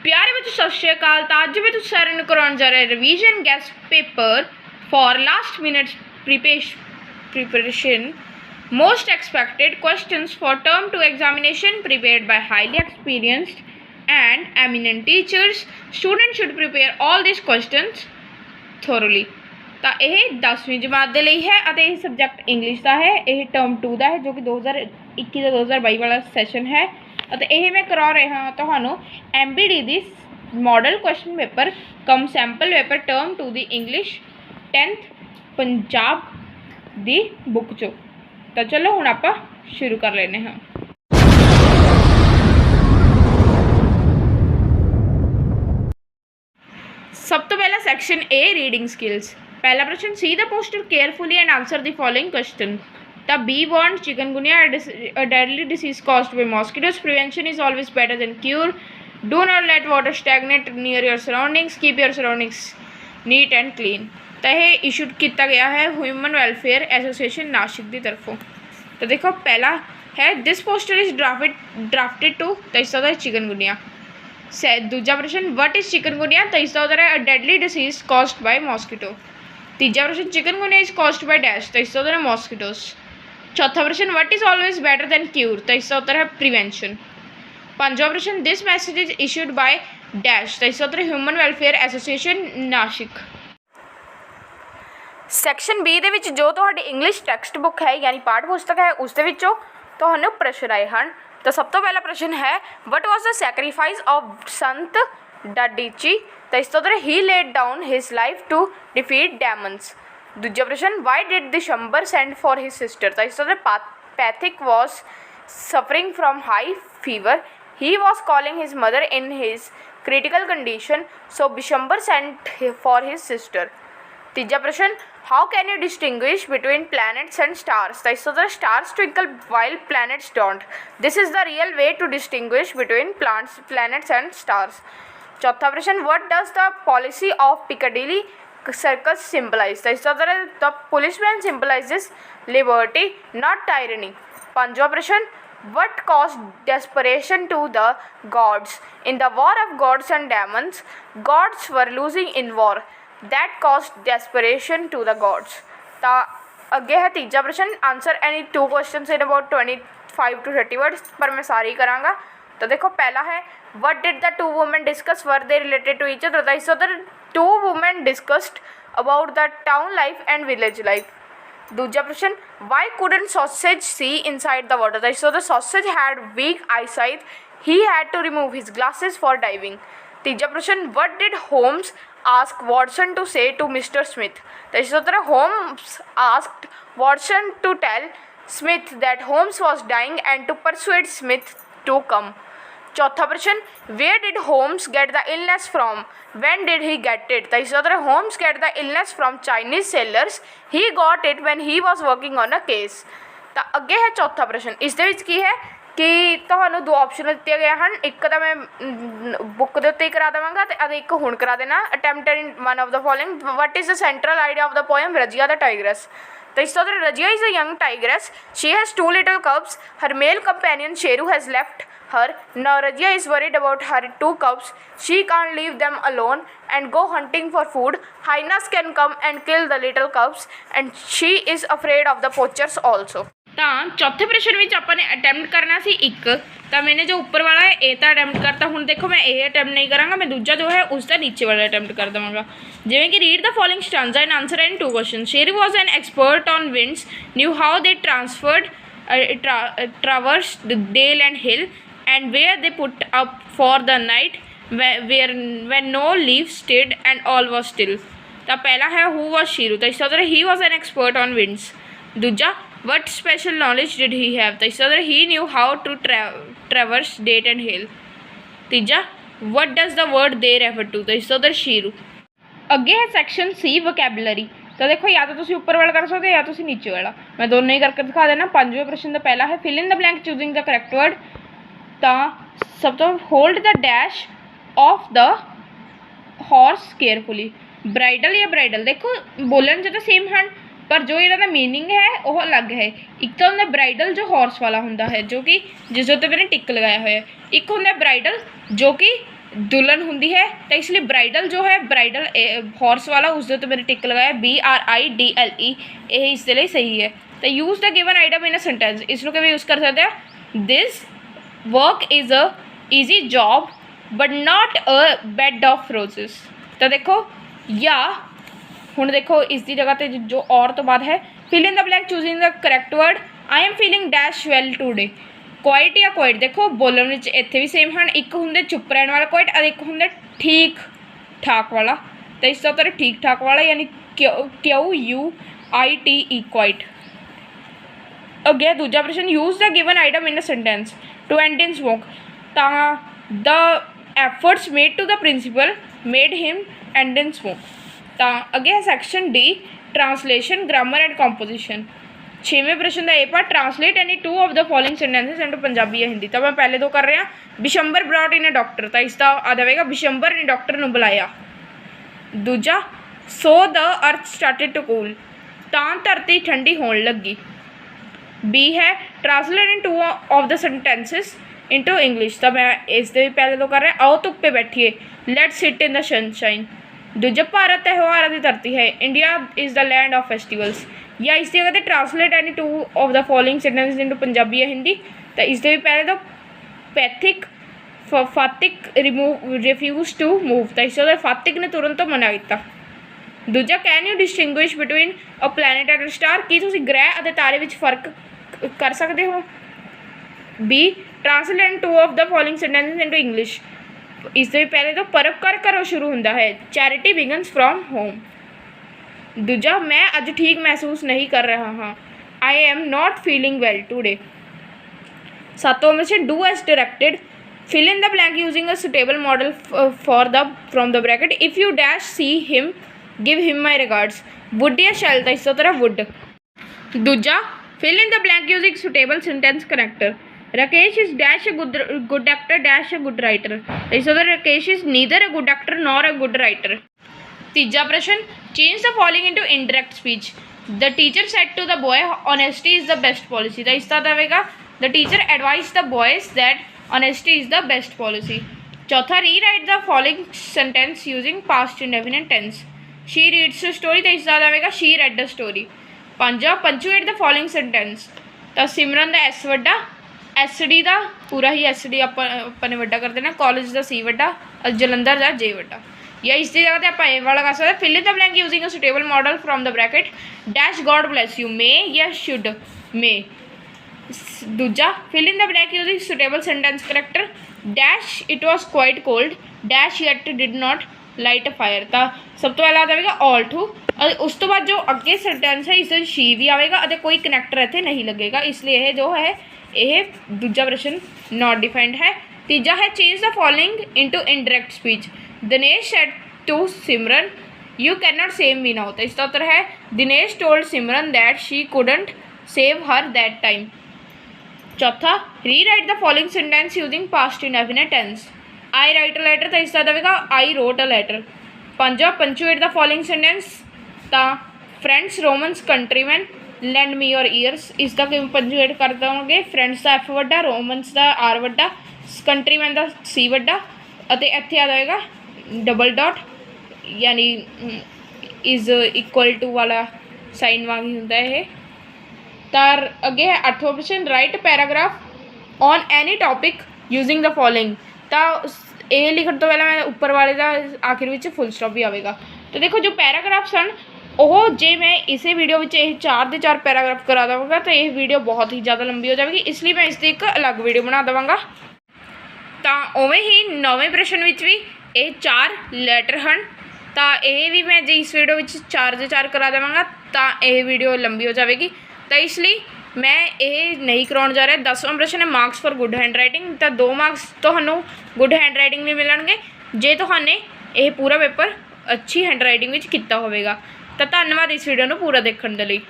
प्यारे बच्चों सत श्री अकाल। तो अज मैं सारे करवाने जा रहा है revision guess paper for last minute preparation most expected questions for term 2 examination prepared by highly experienced and eminent teachers. Student should prepare all this questions thoroughly. तो यह 10वीं जमात के लिए है और यह सबजैक्ट इंग्लिश का है। यह टर्म 2 का है जो कि 2021 से 2022 वाला सैशन है। यह मैं करा रहा तो MBD दी मॉडल क्वेश्चन पेपर कम सैंपल पेपर टर्म 2 दी इंग्लिश 10th पंजाब दी बुक चो। तो चलो हुण आपां शुरू कर लेने हाँ। सब तो पहला सैक्शन ए रीडिंग स्किल्स। पहला प्रश्न see the poster carefully and answer the following question. The bee warned chikungunya, a deadly disease caused by mosquitoes. Prevention is always better than cure. Do not let water stagnate near your surroundings. Keep your surroundings neat and clean. तो यह issue किया गया है human welfare association Nashik की तरफों। तो देखो पहला है this poster is drafted to तो इसका होता है चिकनगुनिया। दूजा प्रश्न वट इज चिकनगुनिया तो इसका होता है deadly disease caused by mosquito. तीजा प्रश्न chikungunya is caused by dash तो इसका होता है मॉस्किटोस। चौथा प्रश्न what is always better than cure तो इसका उत्तर है प्रिवेंशन। पांचवा प्रश्न this message is issued by dash तो इसका उत्तर है human welfare association Nashik. Section b दे विच जो तुहाडी इंग्लिश टैक्सट बुक है यानी पाठ पुस्तक है उस दे विचों तुहानू प्रश्न आए हैं। तो सब तो पहला प्रश्न है what was the sacrifice of Sant Dadhichi तो इसका उत्तर है he laid down his life to defeat demons. दूसरा प्रश्न why did Bishamber send for his sister तो इसका पैथिक was suffering from high fever he was calling his mother in his critical condition so Bishamber send for his sister. तीसरा प्रश्न how can you distinguish between planets and stars तो इसका stars twinkle while planets don't this is the real way to distinguish between planets and stars. चौथा प्रश्न what does the policy of Piccadilly circus symbolize तो इसका the policeman symbolizes liberty not tyranny। पांचवा प्रश्न what caused desperation to the gods in the war of gods and demons gods were losing in war that caused desperation to the gods। तो अगे है तीसरा प्रश्न answer any 2 questions in about 25 to 30 words पर मैं सारी करांगा। तो देखो पहला है what did the 2 women discuss were they related to each other तो इसका 2 women discussed about the town life and village life। दूसरा प्रश्न why couldn't sausage see inside the water so the sausage had weak eyesight he had to remove his glasses for diving। तीसरा प्रश्न what did Holmes ask Watson to say to Mr. Smith तो इसका Holmes asked Watson to tell Smith that Holmes was dying and to persuade Smith to come। चौथा प्रश्न where did Holmes get the illness from when did he get it तो इसका Holmes get the illness from Chinese sailors he got it when he was working on a case. तो अगे है चौथा प्रश्न इस दे विच की है कि तुहानू 2 ऑप्शन दिए गए हैं एक तो मैं बुक के उत्ते ही करा देवांगा तो एक हुण करा देना attempt in one of the following what is the central idea of the poem Razia the tigress तो इसका Razia is a young tigress she has 2 little cubs her male companion Sheru has left her now Rajia is worried about her 2 cubs she can't leave them alone and go hunting for food hyenas can come and kill the little cubs and she is afraid of the poachers also। तो चौथे प्रश्न में आपने attempt करना सी एक तो मैंने जो ऊपर वाला है ये तो अटैम्प्ट करता हूँ देखो मैं ये अटैम्प्ट नहीं कराँगा मैं दूसरा जो है उसका नीचे वाला अटैम्प्ट कर देवांगा जिवें कि read the following stanza and answer and 2 question Sheru was an expert on winds knew how they transferred traversed dale and hill and where they put up for the night when no leaves stirred and all was still। तो पहला है who was Sheru तो इसका he was an expert on winds। दूजा what special knowledge did he have तो इसका he knew how to traverse dale and hill। Teeja what does the word they refer to तो इसका शेरू। अगे है सैक्शन सी vocabulary तो देखो या तो तुम ऊपर वाला कर सकते हो या तो नीचे वाला मैं दोनों ही करके दिखा देना। पांचवें प्रश्न का पहला है fill in the blank choosing the correct word तो सब तो hold the dash of the horse carefully bridle या ब्राइडल देखो बोलन तो सेम हैं पर जो इन्हों का मीनिंग है वह अलग है। एक तो होंगे ब्राइडल जो हॉर्स वाला होंगे है जो कि जिस उत्ते मैंने टिक लगाया हुआ है एक होंगे ब्राइडल जो कि दुल्हन होंगी है, तो इसलिए ब्राइडल जो है ब्राइडल हॉर्स वाला उसके तो मैंने टिक लगाया BRIDLE, ये इसके लिए सही है। तो use the given item in a sentence, इसको किਵੇਂ यूज कर सकते हैं, this work is a easy job but not a bed of roses. तो देखो या हुण देखो इसकी जगह पे जो और तो बाद है, fill in the blank choosing the correct word, I am feeling dash well today. Quite या क्वाइट देखो बोलन में इत्थे भी सेम हैं, एक होंगे चुप रहने वाला क्वाइट और एक होंगे ठीक ठाक वाला। तो इसका उत्तर ठीक ठाक वाला यानी QUITE क्वाइट। अगे दूजा प्रश्न, use the given item in a sentence to end in smoke. तो the efforts made to the principal made him end in smoke. तो अगे है section D, translation grammar and composition. 6वें प्रश्न का a part, translate any 2 of the following sentences into Punjabi या हिंदी। तो मैं पहले 2 कर रहा, Bishamber brought in a doctor, तो इसका आ जाएगा बिशंबर ने डॉक्टर को बुलाया। दूजा, so the earth started to cool, तां धरती ठंडी होने लगी। बी है translate in 2 of the sentences into English, तो मैं इसके भी पहले 2 कर रहा। आओ धुप्पे बैठिए, let's sit in the sunshine. दूजा, भारत त्यौहार की धरती है, India is the land of festivals. या इस जगह translate any 2 of the following sentences into Punjabi या हिंदी, तो इसके भी पहले 2 पैथिक फातिक रिफ्यूज टू मूव, तो इससे फातिक ने तुरंत तो मना किया। दूजा, can you distinguish between a planet and star, की तुसीं ग्रह और तारे में फर्क कर सकते हो। B, translate 2 of the following sentences into English, इससे भी पहले तो परोपकार घरों शुरू होंदा है, चैरिटी बिगन्स फ्रॉम होम। दूजा, मैं अज ठीक महसूस नहीं कर रहा हाँ, I am not feeling well today. 7वां question, do as directed, fill in the blank using a suitable modal for the from the bracket, if you dash see him give him my regards, would या shall, तो इसका तरह would. दूजा, fill in the blank using suitable sentence connector, Rakesh is dash a good actor dash a good writer, तो इसका तरह Rakesh is neither A good actor nor a good writer. तीजा प्रश्न, change the following into indirect speech, the teacher said to the boy honesty is the best policy, तो इसका रहेगा the teacher advise the boys that honesty is the best policy. चौथा, rewrite the following sentence using past indefinite tense, she reads the story, तो इसका रहेगा she read the story. पंजा, punctuate the following sentence, तो सिमरन द एस वड्डा, SD का पूरा ही SD अपने वड्डा कर देना, कॉलेज का C वड्डा और जलंधर का J वड्डा। या इस जगह पे आप ए वाला कर सकते, fill in the blank using a suitable modal from the bracket, dash God bless you, may या शुड मे। दूजा, fill in the blank using suitable sentence character, dash it was quite cold dash yet did not light a fire, तो सब तो पहले आ जाएगा all to, और उस तो बाद जो अगे सेंटेंस है इसमें शी भी आएगा और कोई कनैक्टर इतने नहीं लगेगा, इसलिए यह जो है यह दूजा प्रश्न नॉट डिफाइंड है। तीजा है change the following into indirect speech, Dinesh said to Simran you can not save me now, तो इसका उत्तर है Dinesh told Simran that she couldn't save her that time. चौथा, rewrite the following sentence using past indefinite tense, I write a letter, तो इसका रहेगा I wrote a letter. पंजा, punctuate the following sentence, तो friends Romans countrymen lend me your ears, इसका punctuate कर देंगे, friends का F वड्डा, रोमन्स का R वड्डा, कंट्रीमैन का C वड्डा, इत्थे आ जाएगा डबल डॉट यानी इज़ इक्वल टू वाला साइन वांग ही होंदा है। तार अगे है 8वां question, write paragraph on any topic using the following, तो ये लिखने तो पहले मैं ऊपर वाले का आखिर में फुल स्टॉप भी आएगा। तो देखो जो पैराग्राफ सन वो जे मैं इसे वीडियो में 4 के 4 पैराग्राफ करा देवांगा तो यह वीडियो बहुत ही ज़्यादा लंबी हो जाएगी, इसलिए मैं इसकी एक अलग वीडियो बना देवांगा। तो उवें ही 9वें प्रश्न में भी ये 4 लैटर हैं, तो यह भी मैं जो इस वीडियो में 4 के 4 करा देवांगा तो यह वीडियो लंबी हो जाएगी, तो इसलिए मैं ये नहीं कराने जा रहा। 10वां प्रश्न है marks for good hand writing, तो 2 मार्क्स तो गुड हैंड राइटिंग में मिलणगे जे तुहाने ये पूरा पेपर अच्छी हैंड राइटिंग में किया होगा। तो धन्यवाद इस वीडियो को पूरा देखने के लिए।